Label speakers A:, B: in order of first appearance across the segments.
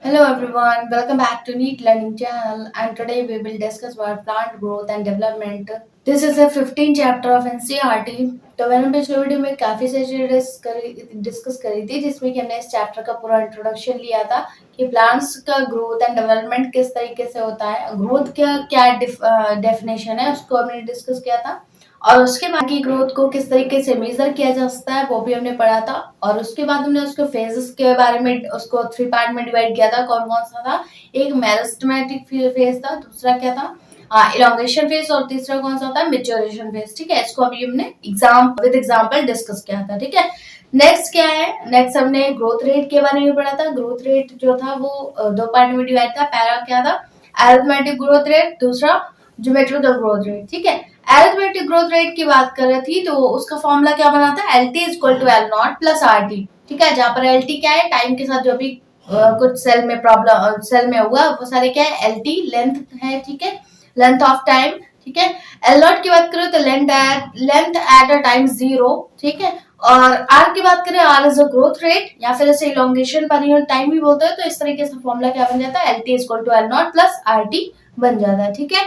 A: Hello everyone, welcome back to Neat Learning Channel, and today we will discuss about plant growth and development. This is the 15th chapter of NCERT. तो मैंने पिछले video में काफी सारी चीजें discuss करी थी जिसमें कि हमने इस चैप्टर का पूरा इंट्रोडक्शन लिया था कि प्लांट्स का ग्रोथ एंड डेवलपमेंट किस तरीके से होता है, ग्रोथ क्या क्या डेफिनेशन है उसको हमने डिस्कस किया था, और उसके बाद की ग्रोथ को किस तरीके से मेजर किया जा सकता है वो भी हमने पढ़ा था। और उसके बाद हमने उसके फेजेस के बारे में उसको 3 पार्ट में डिवाइड किया था। कौन कौन सा था? एक मेरिस्टेमेटिक फेज था, दूसरा क्या था इलोंगेशन फेज, और तीसरा कौन सा था? Maturation phase. ठीक है, इसको अभी हमने एग्जाम्पल डिस्कस किया था। ठीक है, नेक्स्ट क्या है? नेक्स्ट हमने ग्रोथ रेट के बारे में पढ़ा था। ग्रोथ रेट जो था वो 2 पार्ट में डिवाइड था। पहला क्या था? अरिथमेटिक ग्रोथ रेट, दूसरा ज्योमेट्रिकल ग्रोथ रेट। ठीक है, अरिथमेटिक ग्रोथ रेट की बात कर रही थी तो उसका फॉर्मूला क्या बना था? L T equal to L not plus R T. ठीक है, जहां पर एल टी क्या है? टाइम के साथ जो भी कुछ सेल में प्रॉब्लम सेल में हुआ वो सारे क्या है? एल टी लेंथ है। ठीक है, लेंथ ऑफ टाइम। ठीक है, एल नॉट की बात करें तो लेंथ एट अ टाइम 0। ठीक है, और आर की बात करें, R is a growth rate या फिर इसे इलोंगेशन पर टाइम भी बोलते हैं। तो इस तरीके से फॉर्मूला क्या बन जाता है? L T equal to L not plus R T बन जाता है। ठीक है,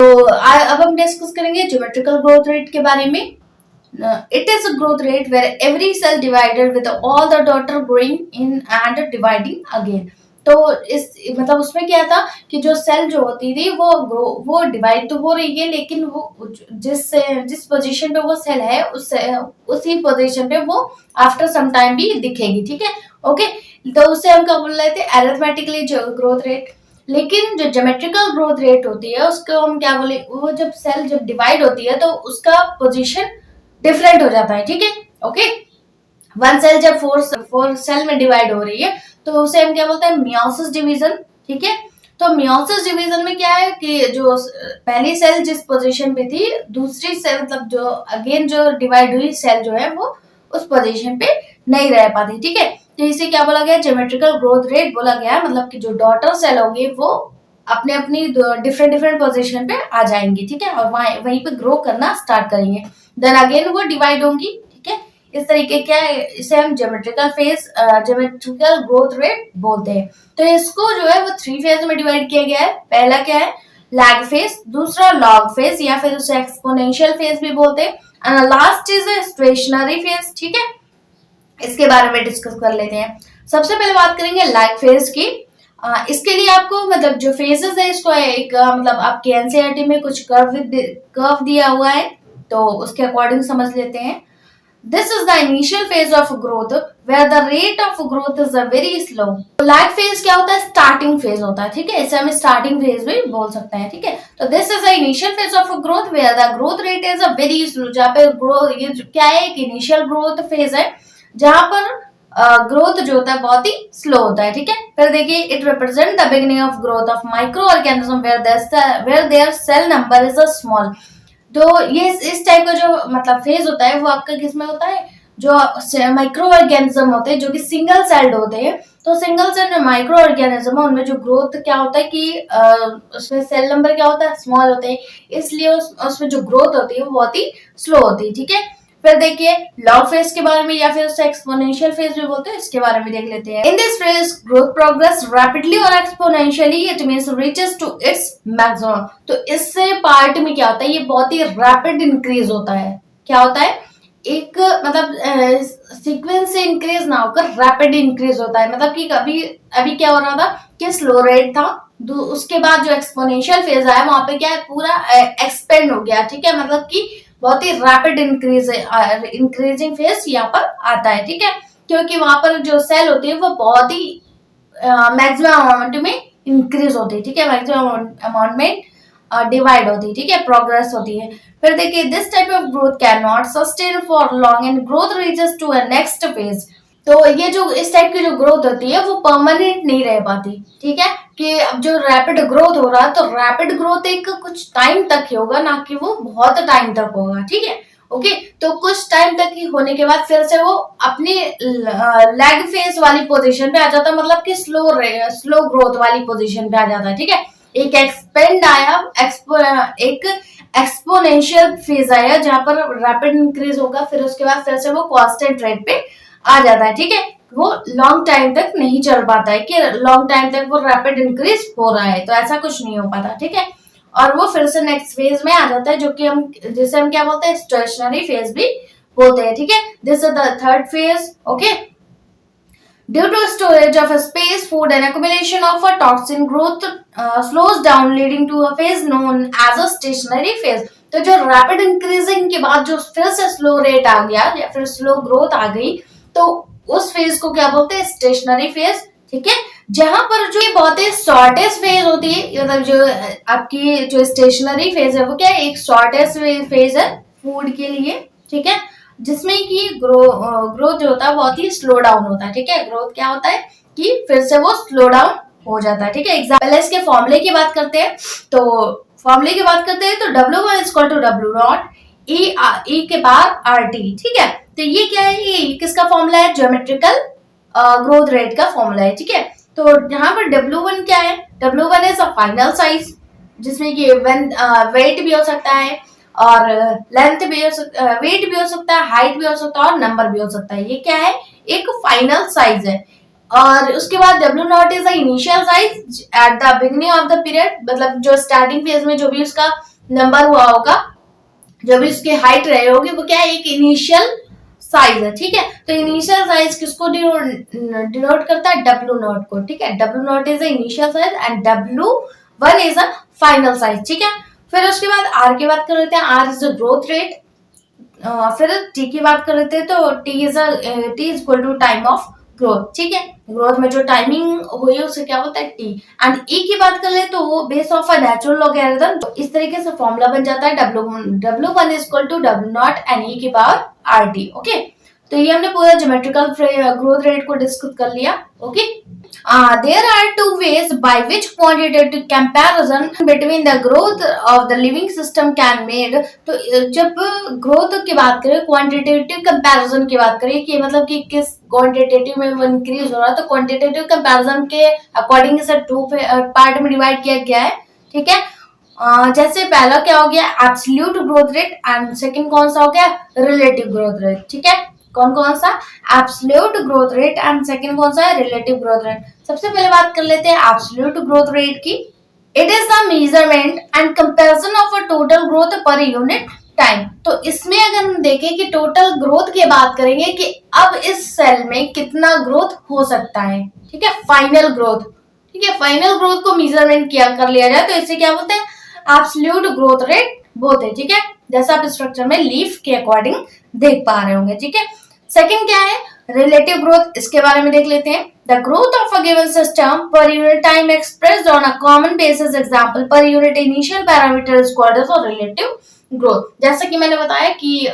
A: तो अब हम डिस्कस करेंगे ज्योमेट्रिकल ग्रोथ रेट के बारे में। It is a growth rate where every cell divided with all the daughter growing in and dividing again. तो इस मतलब उसमें क्या था कि जो सेल जो होती थी वो डिवाइड तो हो रही है, लेकिन वो जिस पोजीशन पे वो सेल है उसी पोजीशन पे वो आफ्टर सम टाइम भी दिखेगी। ठीक है, ओके। तो उससे हम क्या बोल रहे थे? Arithmetically growth rate. लेकिन जो ज्योमेट्रिकल ग्रोथ रेट होती है उसको हम क्या बोले? वो जब सेल जब डिवाइड होती है तो उसका पोजीशन डिफरेंट हो जाता है। ठीक है, ओके। वन सेल जब फोर सेल में डिवाइड हो रही है तो उसे हम क्या बोलते हैं? Meiosis division. ठीक है, तो मियोसिस डिवीजन में क्या है कि जो पहली सेल जिस पोजीशन पे थी, दूसरी सेल मतलब जो अगेन जो डिवाइड हुई सेल जो है वो उस पोजीशन पे नहीं रह पाती। ठीक है, तो इसे क्या बोला गया? ज्योमेट्रिकल ग्रोथ रेट बोला गया। मतलब कि जो डॉटर सेल होंगे वो अपने अपनी डिफरेंट डिफरेंट पोजीशन पे आ जाएंगी। ठीक है, और वहीं पे ग्रो करना स्टार्ट करेंगे, देन अगेन वो डिवाइड होंगी। ठीक है, इस तरीके क्या है? इसे हम ज्योमेट्रिकल ग्रोथ रेट बोलते हैं। तो इसको जो है वो 3 फेज में डिवाइड किया गया है। पहला क्या है? लैग फेज, दूसरा लॉग फेज या फिर उसे एक्सपोनेंशियल फेज भी बोलते हैं, and last is stationary phase. ठीक है, इसके बारे में डिस्कस कर लेते हैं। सबसे पहले बात करेंगे लैग फेज की। इसके लिए आपको मतलब जो फेजेस है इसको एक मतलब आपके एनसीईआरटी में कुछ कर्व दिया हुआ है, तो उसके अकॉर्डिंग समझ लेते हैं। This is the initial phase of growth where the rate of growth is very slow. Lag phase क्या होता है? स्टार्टिंग फेज होता है। ठीक है, इसे हम स्टार्टिंग फेज भी बोल सकते हैं। ठीक है, तो this is the initial phase of growth where the growth rate is very slow. जहाँ पे ग्रोथ ये क्या है? एक इनिशियल ग्रोथ फेज है जहां पर ग्रोथ जो होता है बहुत ही स्लो होता है। ठीक है, फिर देखिए, it represent the beginning of growth of micro organism where their cell number is a small. तो ये इस टाइप का जो मतलब फेज होता है वो आपका किस में होता है? जो माइक्रो ऑर्गेनिज्म होते हैं जो कि सिंगल सेल्ड होते हैं। तो सिंगल सेल जो माइक्रो ऑर्गेनिज्म है उनमें जो ग्रोथ क्या होता है कि उसमें सेल नंबर क्या होता है? स्मॉल होते हैं, इसलिए उसमें जो ग्रोथ होती है वो बहुत ही स्लो होती है। ठीक है, फिर देखिए लॉग फेज के बारे में या फिर उससे एक्सपोनेंशियल फेज भी बोलते हैं, इसके बारे में देख लेते हैं। In this phase growth progress rapidly और exponentially, it means reaches to its maximum. तो इससे पार्ट में क्या होता है? ये बहुत ही रैपिड इंक्रीज होता है। क्या होता है? एक मतलब सीक्वेंस से इंक्रीज ना होकर रैपिड इंक्रीज होता है। मतलब कि कभी अभी क्या हो रहा था कि स्लो रेट था, उसके बाद जो एक्सपोनेंशियल फेज आया वहां पे क्या है? पूरा एक्सपेंड हो गया। ठीक है, मतलब कि बहुत ही रैपिड इंक्रीजिंग फेज यहाँ पर आता है। ठीक है, क्योंकि वहां पर जो सेल होती है वो बहुत ही मैक्सिमम अमाउंट में इंक्रीज होती है। ठीक है, मैक्सिमम अमाउंट में डिवाइड होती है। ठीक है, प्रोग्रेस होती है। फिर देखिए, this type of growth can not sustain for long and growth reaches to a next phase. तो ये जो इस टाइप की जो ग्रोथ होती है वो परमानेंट नहीं रह पाती। ठीक है, कि अब जो रैपिड ग्रोथ हो रहा है तो रैपिड ग्रोथ एक कुछ टाइम तक ही होगा, ना कि वो बहुत टाइम तक होगा। ठीक है, ओके। तो कुछ टाइम तक ही होने के बाद फिर से वो अपनी लैग फेज वाली पोजीशन पे आ जाता है, मतलब कि स्लो ग्रोथ वाली पोजीशन पे आ जाता है। ठीक है, एक एक्सपेंड आया, एक एक्सपोनेंशियल फेज आया जहां पर रैपिड इंक्रीज होगा, फिर उसके बाद फिर से वो कांस्टेंट रेट पे आ जाता है। ठीक है, वो लॉन्ग टाइम तक नहीं चल पाता है, कि लॉन्ग टाइम तक वो रैपिड इंक्रीज हो रहा है, तो ऐसा कुछ नहीं हो पाता, ठीक है। और वो फिर से नेक्स्ट फेज में आ जाता है, जो कि हम जिसे हम क्या बोलते हैं, स्टेशनरी फेज भी बोलते हैं, ठीक है। This is the third phase, okay. Due to storage of a space, food and accumulation of a toxin, growth slows down, leading to a phase known as a stationary phase. तो जो rapid increasing के बाद जो फिर से slow rate आ गया या फिर स्लो ग्रोथ आ गई, तो उस फेज को क्या बोलते हैं, स्टेशनरी फेज, ठीक है। जहां पर जो बहुत ही शॉर्टेस्ट फेज होती है, मतलब जो आपकी जो स्टेशनरी फेज है वो क्या है, एक शॉर्टेस्ट फेज है फूड के लिए, ठीक है, जिसमें कि ग्रोथ जो होता है बहुत ही स्लो डाउन होता है, ठीक है। ग्रोथ क्या होता है कि फिर से वो स्लो डाउन हो जाता है, ठीक है। एग्जाम्पल इसके फॉर्मूले की बात करते हैं, तो फॉर्मूले की बात करते हैं तो W1 is equal to W nought e के बाद RT, ठीक है। तो ये क्या है, ये किसका फॉर्मूला है, ज्योमेट्रिकल ग्रोथ रेट का फॉर्मूला है, ठीक है। तो यहाँ पर W1 क्या है, W1 is a final size, जिसमें कि वेट भी हो सकता है और लेंथ भी हो सकता, वेट भी हो सकता है, हाइट भी हो सकता है और नंबर भी हो सकता है। ये क्या है, एक फाइनल साइज है। और उसके बाद W not is the initial size at the beginning of the period, मतलब जो स्टार्टिंग फेज में जो भी उसका नंबर हुआ होगा, जो भी उसकी हाइट रही होगी, वो क्या है, एक इनिशियल साइज है, ठीक है। तो इनिशियल साइज किसको डिनोट करता है, W नॉट को, ठीक है। W not is the initial size and W1 is a final size, ठीक है। फिर उसके बाद R की बात कर लेते हैं, R is the growth rate. फिर T की बात कर लेते हैं, तो T is equal to time of growth, ठीक है। ग्रोथ में जो टाइमिंग हुई है उसे क्या बोलता है, T। एंड E की बात कर ले तो वो base of a natural logarithm, तो इस तरीके से फॉर्मूला बन जाता है W1 is equal to W not and E की पावर RT, ओके। तो ये हमने पूरा ज्योमेट्रिकल ग्रोथ रेट को डिस्कस कर लिया, okay. There are two ways by which quantitative comparison between the growth of the living system can made. तो जब ग्रोथ की बात करें, क्वांटिटेटिव कंपैरिजन की बात करें, कि मतलब कि किस क्वांटिटेटिव में वो इंक्रीज हो रहा है, तो क्वांटिटेटिव कंपैरिजन के अकॉर्डिंग इसे टू पार्ट में डिवाइड किया गया है, ठीक है। जैसे पहला क्या हो गया, absolute growth rate, and second कौन सा हो गया, रिलेटिव ग्रोथ रेट, ठीक है। कौन कौन सा, absolute growth rate and second कौन सा है, रिलेटिव ग्रोथ रेट। सबसे पहले बात कर लेते हैं एब्सोल्यूट ग्रोथ रेट की। It is the measurement and comparison of a total growth पर यूनिट टाइम। तो इसमें अगर हम देखें कि टोटल ग्रोथ की बात करेंगे कि अब इस सेल में कितना ग्रोथ हो सकता है, ठीक है, फाइनल ग्रोथ, ठीक है। फाइनल ग्रोथ को मेजरमेंट किया कर लिया जाए तो इसे क्या बोलते हैं, एब्सोल्यूट ग्रोथ रेट बोलते हैं, ठीक है। जैसा आप स्ट्रक्चर में लीफ के अकॉर्डिंग देख पा रहे होंगे, ठीक है। सेकंड क्या है, रिलेटिव ग्रोथ, इसके बारे में देख लेते हैं। The growth of a given system per unit time expressed on a common basis, example per unit initial parameter is called as relative growth. जैसा कि मैंने बताया कि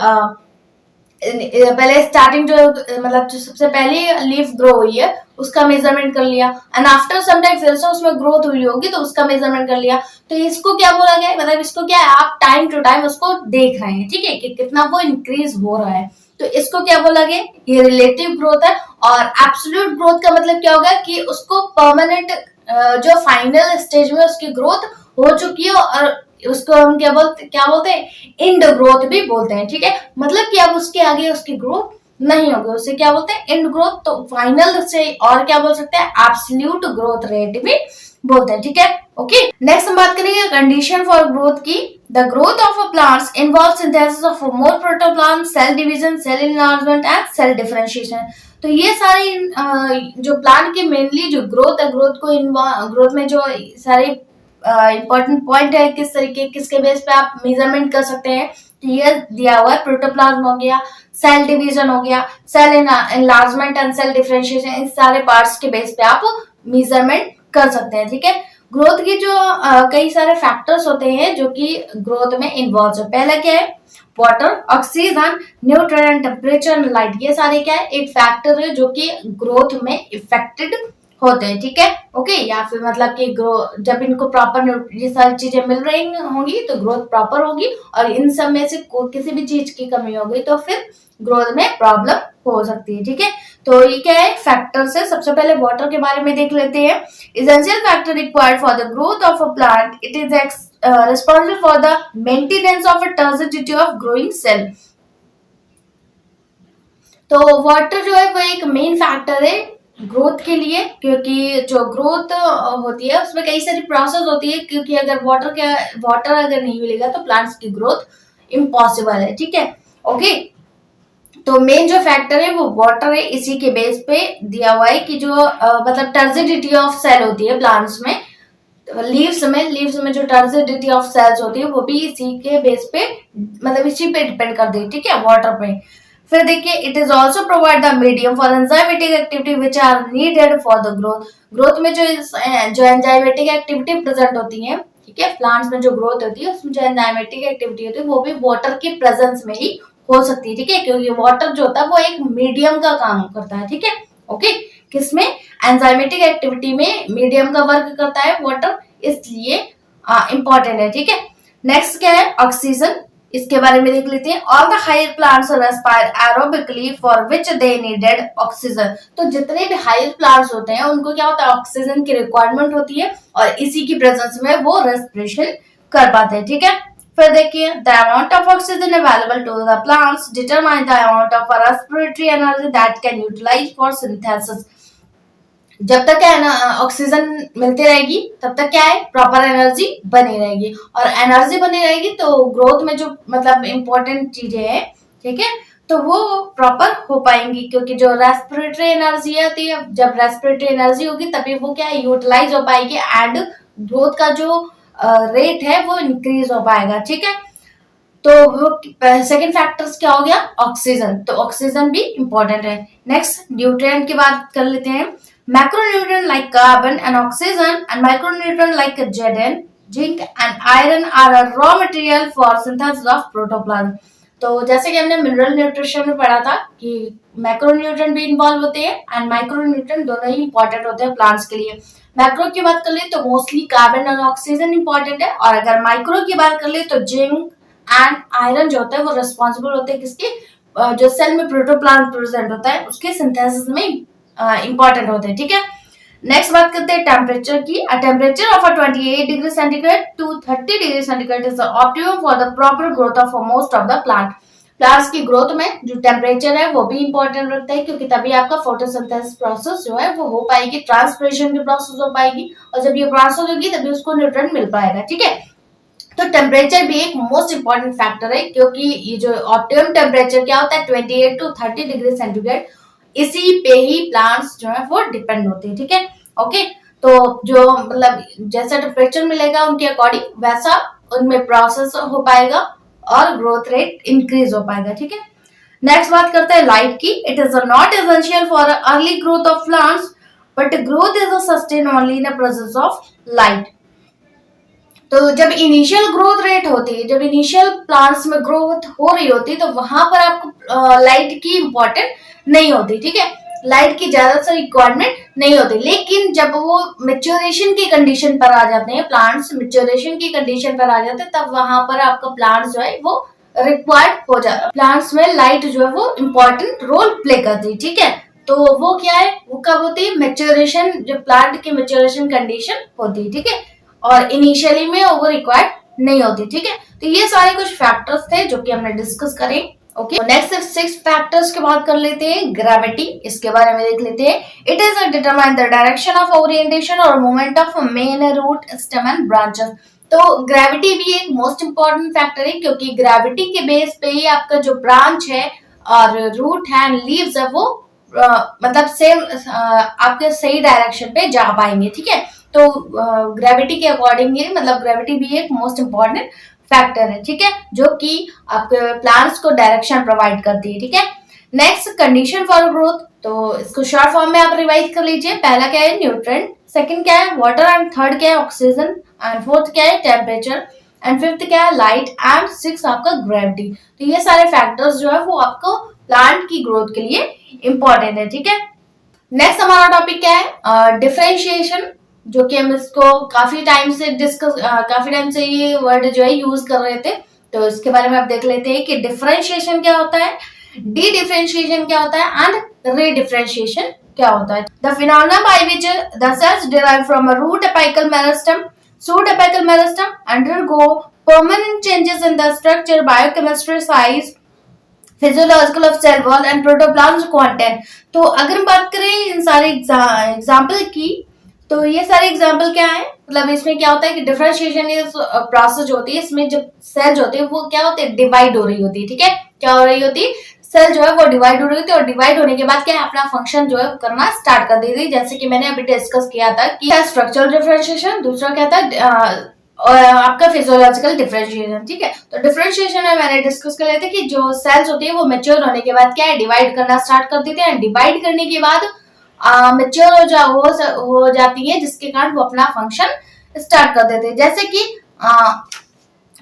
A: पहले स्टार्टिंग जो मतलब जो सबसे पहले लीफ ग्रो हुई है उसका मेजरमेंट कर लिया, एंड आफ्टर सम टाइम फिर से उसमें ग्रोथ हुई होगी तो उसका मेजरमेंट कर लिया। तो इसको क्या बोला गया है, मतलब इसको क्या है, आप टाइम टू टाइम उसको देख रहे हैं, ठीक है, कि कितना वो इंक्रीज हो रहा है, तो इसको क्या बोला गया, ये रिलेटिव ग्रोथ है। और एब्सोल्यूट ग्रोथ का मतलब क्या होगा कि उसको परमानेंट जो फाइनल स्टेज में उसकी ग्रोथ हो चुकी है, और उसको हम क्या बोलते हैं, इंड ग्रोथ भी बोलते हैं, ठीक है। मतलब कि अब उसके आगे उसकी ग्रोथ नहीं होगी, उसे क्या बोलते हैं, इंड ग्रोथ। तो फाइनल से और क्या बोल सकते हैं, एब्सोल्यूट ग्रोथ रेट भी बोलते हैं, ठीक है, ओके। नेक्स्ट हम बात करेंगे कंडीशन फॉर ग्रोथ की। The growth of a plants involve synthesis of more protoplasm, cell division, cell enlargement and cell differentiation. तो ये सारी जो प्लांट की मेनली जो ग्रोथ है, ग्रोथ में जो सारे इंपॉर्टेंट पॉइंट है, किस तरीके किसके बेस पे आप मेजरमेंट कर सकते हैं, तो ये दिया हुआ है, प्रोटोप्लाज्म हो गया, सेल डिवीजन हो गया, cell enlargement and cell differentiation, इन सारे पार्ट्स के बेस पे आप मेजरमेंट कर सकते हैं, ठीक है। ग्रोथ की जो कई सारे फैक्टर्स होते हैं जो कि ग्रोथ में इन्वॉल्व है। पहला क्या है, water, oxygen, nutrient, temperature, light, ये सारे क्या है, एक फैक्टर है जो कि ग्रोथ में इफेक्टेड होते हैं, ठीक है, ओके। या फिर मतलब कि जब इनको प्रॉपर ये सारी चीजें मिल रही होंगी तो ग्रोथ प्रॉपर होगी, और इन सब में से किसी भी चीज की कमी हो गई तो फिर ग्रोथ में प्रॉब्लम हो सकती है, ठीक है। तो ये क्या है, फैक्टर्स है। सबसे पहले वाटर के बारे में देख लेते हैं। Essential factor required for the growth of a plant, it is responsible for the maintenance of a turbidity of growing cell। तो वाटर जो है वो एक मेन फैक्टर है ग्रोथ के लिए, क्योंकि जो ग्रोथ होती है उसमें कई सारी प्रोसेस होती है, क्योंकि अगर वाटर अगर नहीं मिलेगा तो प्लांट्स की ग्रोथ इम्पॉसिबल है, ठीक है। ओके, तो मेन जो फैक्टर है वो वाटर है। इसी के बेस पे दिया हुआ है कि जो मतलब टर्जिडिटी ऑफ सेल होती है प्लांट्स में, लीव्स में जो टर्जिडिटी ऑफ सेल्स होती है वो भी इसी के बेस पे, मतलब इसी पे डिपेंड कर दी, ठीक है, वाटर पे। फिर देखिए, it is also provide the medium for enzymatic activity which are needed for the growth. Growth में जो एंजाइमेटिक एक्टिविटी प्रेजेंट होती है, ठीक है, प्लांट्स में जो ग्रोथ होती है उसमें जो एंजाइमेटिक एक्टिविटी होती है वो भी वाटर के प्रेजेंस में ही हो सकती है, ठीक है, क्योंकि वाटर जो होता है वो एक मीडियम का काम करता है, ठीक है। ओके, किसमें? एंजाइमेटिक एक्टिविटी में मीडियम का वर्क करता है वाटर, इसलिए इंपॉर्टेंट है, ठीक है। नेक्स्ट क्या है? ऑक्सीजन, इसके बारे में देख लेते हैं। All the higher plants respire aerobically for which they needed oxygen. तो जितने भी हायर प्लांट्स होते हैं उनको क्या होता है? ऑक्सीजन की रिक्वायरमेंट होती है और इसी की प्रेजेंस में वो रेस्पिरेशन कर पाते हैं, ठीक है। फिर देखिए, the amount of oxygen available to the plants determine the amount of respiratory energy that can utilize for synthesis. जब तक क्या है ना ऑक्सीजन मिलती रहेगी तब तक क्या है? प्रॉपर एनर्जी बनी रहेगी, और एनर्जी बनी रहेगी तो ग्रोथ में जो मतलब इंपॉर्टेंट चीजें हैं, ठीक है, तो वो प्रॉपर हो पाएंगी, क्योंकि जो रेस्पिरेटरी एनर्जी आती है, जब रेस्पिरेटरी एनर्जी होगी तभी वो क्या है? यूटिलाइज हो पाएगी एंड ग्रोथ का जो रेट है वो इंक्रीज हो पाएगा, ठीक है। तो वो सेकेंड फैक्टर्स क्या हो गया? ऑक्सीजन। तो ऑक्सीजन भी इंपॉर्टेंट है। नेक्स्ट, न्यूट्रिएंट की बात कर लेते हैं। Macronutrient like carbon and oxygen and micronutrient like Zn, zinc and iron are a raw material for synthesis of protoplasm. तो जैसे कि हमने मिनरल न्यूट्रिशन में पढ़ा था कि मैक्रोन्यूट्रिएंट भी इन्वॉल्व होते हैं एंड माइक्रोन्यूट्रिएंट, दोनों ही इंपॉर्टेंट होते हैं प्लांट्स के लिए। मैक्रो की बात कर ले तो मोस्टली कार्बन और ऑक्सीजन इंपॉर्टेंट है, और अगर माइक्रो की बात कर ले तो जिंक एंड आयरन जो होता है वो रिस्पॉन्सिबल होते हैं किसके? जो सेल में प्रोटोप्लाज्म प्रेजेंट होता है उसके सिंथेसिस में इंपॉर्टेंट होते हैं, ठीक है। नेक्स्ट बात करते हैं टेम्परेचर की। A temperature of 28 degree centigrade to 30 degree centigrade is the optimum for the proper growth of most of the plant. Plants की ग्रोथ में जो टेम्परेचर है वो भी इंपॉर्टेंट रखता है, क्योंकि तभी आपका फोटोसिंथेसिस प्रोसेस जो है वो हो पाएगी, ट्रांसपिरेशन की प्रोसेस हो पाएगी, और जब ये प्रोसेस होगी तभी उसको न्यूट्रिएंट मिल पाएगा, ठीक है। तो टेम्परेचर भी एक मोस्ट इंपॉर्टेंट फैक्टर है, क्योंकि ये जो ऑप्टिमम टेम्परेचर क्या होता है? 28 टू 30 डिग्री सेंटीग्रेड, इसी पे ही प्लांट्स जो है वो डिपेंड होते हैं, ठीक है। ओके, तो जो मतलब जैसा टेम्परेचर मिलेगा उनके अकॉर्डिंग वैसा उनमें प्रोसेस हो पाएगा और ग्रोथ रेट इंक्रीज हो पाएगा, ठीक है। नेक्स्ट बात करते हैं लाइट की। It is not essential for early growth of plants, but growth is sustain only in presence of light. तो जब इनिशियल ग्रोथ रेट होती है, जब इनिशियल प्लांट्स में ग्रोथ हो रही होती है, तो वहां पर आपको लाइट की इंपॉर्टेंट नहीं होती, ठीक है, लाइट की ज्यादा से रिक्वायरमेंट नहीं होती। लेकिन जब वो मेच्योरेशन की कंडीशन पर आ जाते हैं, प्लांट्स मेच्योरेशन की कंडीशन पर आ जाते हैं, तब वहां पर आपका प्लांट्स जो है वो रिक्वायर्ड हो जाता है। प्लांट्स में लाइट जो है वो इम्पोर्टेंट रोल प्ले करती है, ठीक है। तो वो क्या है? वो कब होती है? मेच्योरेशन, जब प्लांट की मेच्योरेशन कंडीशन होती है, ठीक है, और इनिशियली में वो रिक्वायर्ड नहीं होती, ठीक है। तो ये सारे कुछ फैक्टर्स थे जो कि हमने डिस्कस करे। ओके, नेक्स्ट 6 फैक्टर्स की बात कर लेते हैं। ग्रेविटी, इसके बारे में देख लेते हैं। It is determine the direction of orientation और movement of main root, stem and branches. तो ग्रेविटी भी एक मोस्ट इंपॉर्टेंट फैक्टर है, क्योंकि ग्रेविटी के बेस पे ही आपका जो ब्रांच है और रूट है एंड लीव्स है वो मतलब सेम आपके सही डायरेक्शन पे जा पाएंगे, ठीक है। तो ग्रेविटी के अकॉर्डिंग ही मतलब ग्रेविटी भी एक मोस्ट इंपॉर्टेंट फैक्टर है, ठीक है, जो कि आपके प्लांट्स को डायरेक्शन प्रोवाइड करती है, ठीक है। Next, condition for growth. तो इसको शॉर्ट फॉर्म में आप रिवाइज कर लीजिए। पहला क्या है? न्यूट्रिएंट, सेकंड क्या है? वाटर, एंड थर्ड क्या है? ऑक्सीजन, एंड फोर्थ क्या है? टेम्परेचर, एंड फिफ्थ क्या है? लाइट, एंड सिक्स आपका ग्रेविटी। तो ये सारे फैक्टर्स जो है वो आपको प्लांट की ग्रोथ के लिए इंपॉर्टेंट है, ठीक है। नेक्स्ट हमारा टॉपिक क्या है? डिफरेंशिएशन, जो कि हम इसको काफी टाइम से ये वर्ड जो है यूज कर रहे थे। तो इसके बारे में आप देख लेते हैं कि डिफरेंशिएशन क्या होता है, डी डिफरेंशिएशन क्या होता है, एंड री डिफरेंशिएशन क्या होता है। The phenomena by which the cells derive from a root apical meristem, shoot apical meristem undergo permanent changes in the structure, biochemistry, size, physiological of cell wall and protoplasm content. तो अगर हम बात करें इन सारे example की, तो ये सारे एग्जाम्पल क्या है, मतलब इसमें क्या होता है कि डिफरेंशिएशन प्रोसेस जो होती है, इसमें जब सेल होती है वो क्या होते हैं, डिवाइड हो रही होती है। ठीक है, क्या हो रही होती है, सेल जो है वो डिवाइड हो रही होती है, और डिवाइड होने के बाद क्या है, अपना फंक्शन जो है करना स्टार्ट कर देती है। जैसे कि मैंने अभी डिस्कस किया था कि स्ट्रक्चरल डिफरेंशिएशन, दूसरा क्या था और आपका फिजियोलॉजिकल डिफरेंशिएशन। ठीक है, तो डिफरेंशिएशन में मैंने डिस्कस कर लिया था कि जो सेल्स होती है वो मैच्योर होने के बाद क्या है, डिवाइड करना स्टार्ट कर देते हैं। डिवाइड करने के बाद मैच्योर हो जाती है, जिसके कारण वो अपना फंक्शन स्टार्ट कर देते हैं। जैसे कि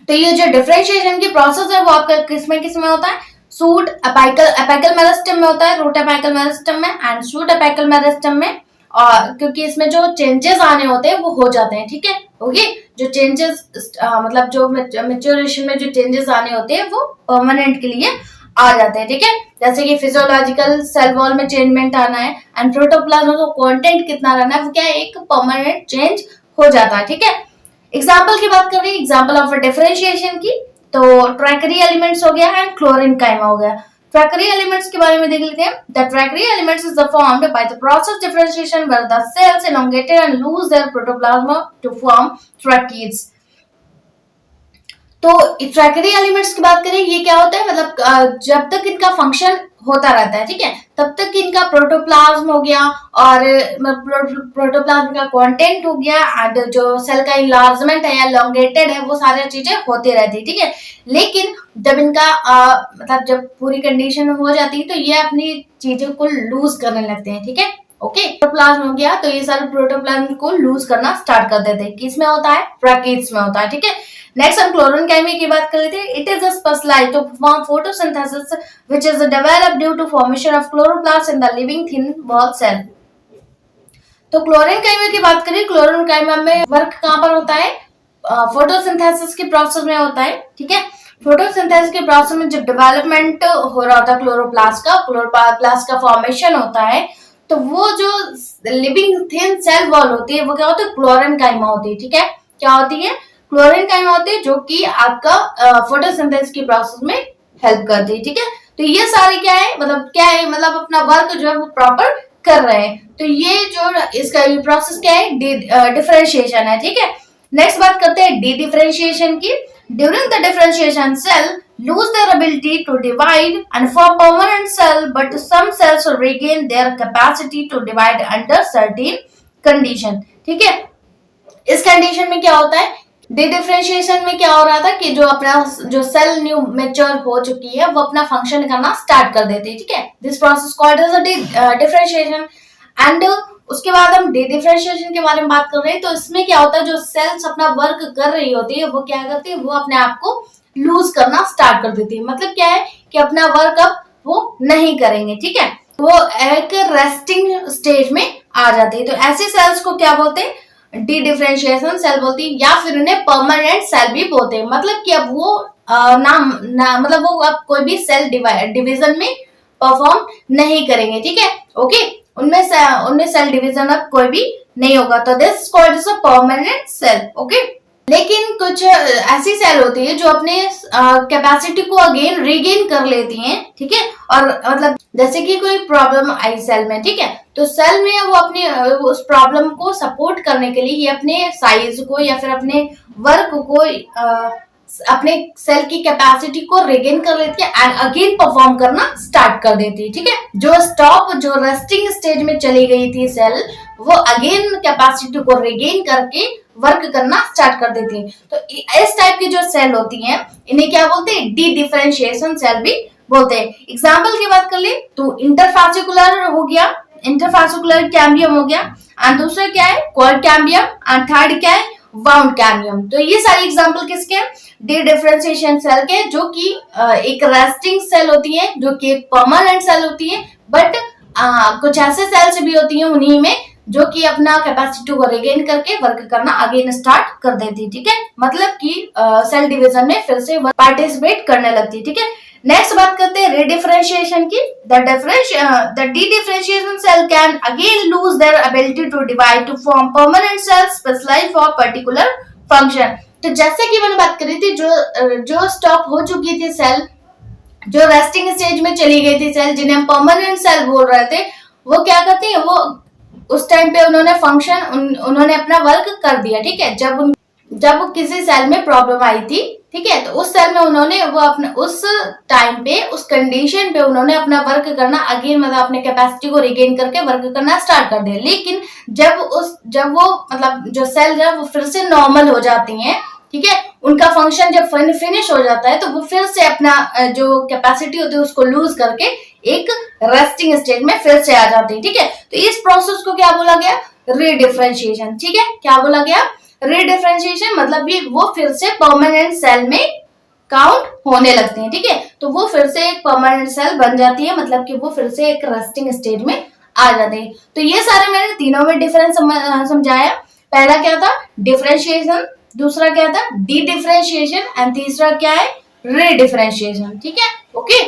A: तो ये जो डिफरेंशिएशन की प्रोसेस है वो आपका किसमें होता है, सूट अपिकल मेरिस्टेम में होता है, रूट अपिकल मेरिस्टेम में एंड शूट अपिकल मेरिस्टेम में। और क्योंकि इसमें जो चेंजेस आने होते हैं वो हो जाते हैं। ठीक है, ओके, जो चेंजेस मतलब जो मेच्योरेशन में जो चेंजेस आने होते हैं वो परमानेंट के लिए आ जाते हैं। ठीक है, जैसे कि फिजियोलॉजिकल सेल वॉल में चेंजमेंट आना है एंड प्रोटोप्लाज्म का कंटेंट कितना रहना है, वो क्या है, एक परमानेंट चेंज हो जाता है। ठीक है, एग्जाम्पल की बात कर रही है, एग्जाम्पल ऑफ डिफरेंशिएशन की, तो ट्रैकरी एलिमेंट्स हो गया एंड क्लोरीन काइमा हो गया। ट्रैकरी एलिमेंट्स के बारे में देख लेते हैं। The tracheary elements is formed by the process differentiation where the cells elongated and lose their protoplasm to form tracheids। तो ट्रैकरी एलिमेंट्स की बात करें, ये क्या होता है, मतलब जब तक इनका फंक्शन होता रहता है, ठीक है, तब तक इनका प्रोटोप्लाज्म हो गया और प्रोटोप्लाज्म का कंटेंट हो गया एंड जो सेल का इनलार्जमेंट है या elongated है, वो सारी चीजें होती रहती है। ठीक है, लेकिन जब इनका मतलब जब पूरी कंडीशन हो जाती है तो ये अपनी चीजों को लूज करने लगते हैं। ठीक है, ओके, प्रोटोप्लाज्म हो गया तो ये सारे प्रोटोप्लाज्म को लूज करना स्टार्ट कर देते हैं। किसमें होता है, ट्रैकीड्स में होता है। ठीक है, नेक्स्ट हम क्लोरीन काइमा की बात कर लेते हैं। It is a specialized to perform photosynthesis which is developed due to formation of chloroplast in the living thin wall cell. तो क्लोरीन काइमा की बात करें, क्लोरीन काइमा में वर्क कहां पर होता है, फोटोसिंथेसिस के प्रोसेस में होता है। ठीक है, फोटोसिंथेसिस के प्रोसेस में जब डेवलपमेंट हो रहा होता है क्लोरोप्लास्ट का फॉर्मेशन होता है, तो वो जो लिविंग थिन सेल वॉल होती है वो क्या होती है, क्लोरीन काइमा होती है। ठीक है, क्या होती है, क्लोरीन काइमा होती है, जो कि आपका फोटोसिंथेसिस की प्रोसेस में हेल्प करती है। ठीक है, तो ये सारे क्या है, मतलब अपना वर्क जो है वो प्रॉपर कर रहे हैं। तो ये जो इसका ये प्रोसेस क्या है, डिफरेंशिएशन है। ठीक है, नेक्स्ट बात करते हैं डी डिफरेंशिएशन की। During the differentiation cell lose their ability to divide and form permanent cell, but some cells regain their capacity to divide under certain condition। ठीक है, इस कंडीशन में क्या होता है, डी डिफरेंशिएशन में क्या हो रहा था कि जो अपना जो सेल न्यू मेच्योर हो चुकी है वो अपना फंक्शन करना स्टार्ट कर देती है। ठीक है, this process called as differentiation. And उसके बाद हम डी डिफरेंशिएशन के बारे में बात कर रहे हैं। तो इसमें क्या होता है, जो सेल्स अपना वर्क कर रही होती है वो क्या करती है, वो अपने आप को लूज करना स्टार्ट कर देती है। मतलब क्या है कि अपना वर्क अब वो नहीं करेंगे। ठीक है, वो एक रेस्टिंग स्टेज में आ जाती है। तो ऐसी सेल्स को क्या बोलते हैं, डी डिफरेंशिएशन सेल बोलती है, या फिर उन्हें परमानेंट सेल भी बोलते हैं। मतलब कि अब वो मतलब वो अब कोई भी सेल डिवीजन में परफॉर्म नहीं करेंगे। ठीक है, ओके, उनमें सेल डिवीजन अब कोई भी नहीं होगा। तो this called as a permanent cell. Okay, लेकिन कुछ ऐसी सेल होती है जो अपने कैपेसिटी को अगेन रीगेन कर लेती हैं। ठीक है, और मतलब जैसे कि कोई प्रॉब्लम आई सेल में, ठीक है, तो सेल में वो अपने उस प्रॉब्लम को सपोर्ट करने के लिए ये अपने साइज को या फिर अपने वर्क को अपने सेल की कैपेसिटी को रिगेन कर लेती है एंड अगेन परफॉर्म करना स्टार्ट कर देती है। ठीक है, जो रेस्टिंग स्टेज में चली गई थी सेल, वो अगेन कैपेसिटी को रिगेन करके वर्क करना स्टार्ट कर देती है। तो इस टाइप की जो सेल होती हैं इन्हें क्या बोलते हैं, डी डिफरेंशिएशन सेल भी बोलते हैं। एग्जाम्पल की बात कर ले तो इंटरफेसिकुलर हो गया, इंटरफेसिकुलर कैम्बियम हो गया, एंड दूसरा क्या है, क्वाड कैम्बियम, एंड थर्ड क्या है, वाउंड कैम्बियम। तो ये सारे एग्जाम्पल किसके, डी डिफरेंशिएशन सेल के, जो कि एक रेस्टिंग सेल होती है, जो कि एक परमानेंट सेल होती है। बट कुछ ऐसे सेल्स भी होती हैं उन्हीं में जो कि अपना कैपेसिटी को रिगेन करके वर्क करना अगेन स्टार्ट कर देती है। ठीक है, मतलब कि सेल डिवीजन में फिर से पार्टिसिपेट करने लगती है। ठीक है, नेक्स्ट बात करते हैं रीडिफरेंशिएशन की। The dedifferentiation cell can again lose their ability to divide to form permanent cells specialized for particular function. तो जैसे कि मैंने बात करी थी, जो स्टॉप हो चुकी थी सेल जो रेस्टिंग स्टेज में चली गई थी सेल, जिन्हें हम परमानेंट सेल बोल रहे थे, वो क्या करती है, वो उस टाइम पे उन्होंने उन्होंने अपना वर्क कर दिया, ठीक है। जब किसी सेल में प्रॉब्लम आई थी, ठीक है, तो उस सेल में उन्होंने वो अपना उस टाइम पे, उस कंडीशन पे उन्होंने अपना वर्क करना अगेन, मतलब अपने कैपेसिटी को रिगेन करके वर्क करना स्टार्ट कर दिया। लेकिन जब वो मतलब जो सेल है वो फिर से नॉर्मल हो जाती हैं, ठीक है, उनका फंक्शन जब फिनिश हो जाता है तो वो फिर से अपना जो कैपेसिटी होती है उसको लूज करके एक रेस्टिंग स्टेज में फिर से आ जाती है, ठीक है। तो इस प्रोसेस को क्या बोला गया, रीडिफरेंशिएशन, ठीक है। क्या बोला गया, रीडिफरेंशिएशन, मतलब ये वो फिर से परमानेंट सेल में काउंट होने लगते हैं, ठीक है। तो वो फिर से एक परमानेंट सेल बन जाती है, मतलब कि वो फिर से एक रेस्टिंग स्टेज में आ जाते हैं। तो ये सारे मैंने तीनों में डिफरेंस समझाया। पहला क्या था, डिफरेंशिएशन, दूसरा क्या था, डी डिफरेंशिएशन, एंड तीसरा क्या है, रीडिफरेंशिएशन, ठीक है। ओके,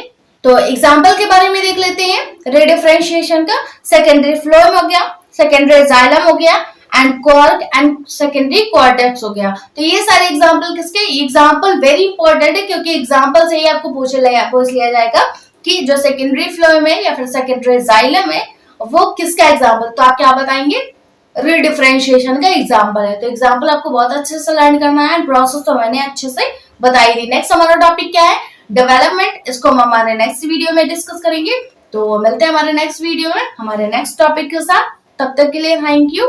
A: तो एग्जाम्पल के बारे में देख लेते हैं रीडिफरेंशिएशन का। सेकेंडरी फ्लोएम हो गया, सेकेंडरी जाइलम हो गया, and cork and secondary cortex हो गया। तो ये सारे एग्जाम्पल किसके, एग्जाम्पल वेरी इंपॉर्टेंट है, क्योंकि एग्जाम्पल से ही आपको पूछ लिया जाएगा कि जो सेकेंडरी फ्लोएम है या फिर सेकेंडरी जाइलम है वो किसका एग्जाम्पल। तो आप क्या बताएंगे, रीडिफरेंशिएशन का एग्जाम्पल है। तो एग्जाम्पल आपको बहुत अच्छे से लर्न करना है, प्रोसेस तो मैंने अच्छे से बताई दी। नेक्स्ट हमारा टॉपिक क्या है, डेवलपमेंट, इसको हम हमारे नेक्स्ट वीडियो में डिस्कस करेंगे। तो मिलते हैं हमारे नेक्स्ट वीडियो में हमारे नेक्स्ट टॉपिक के साथ, तब तक के लिए थैंक यू।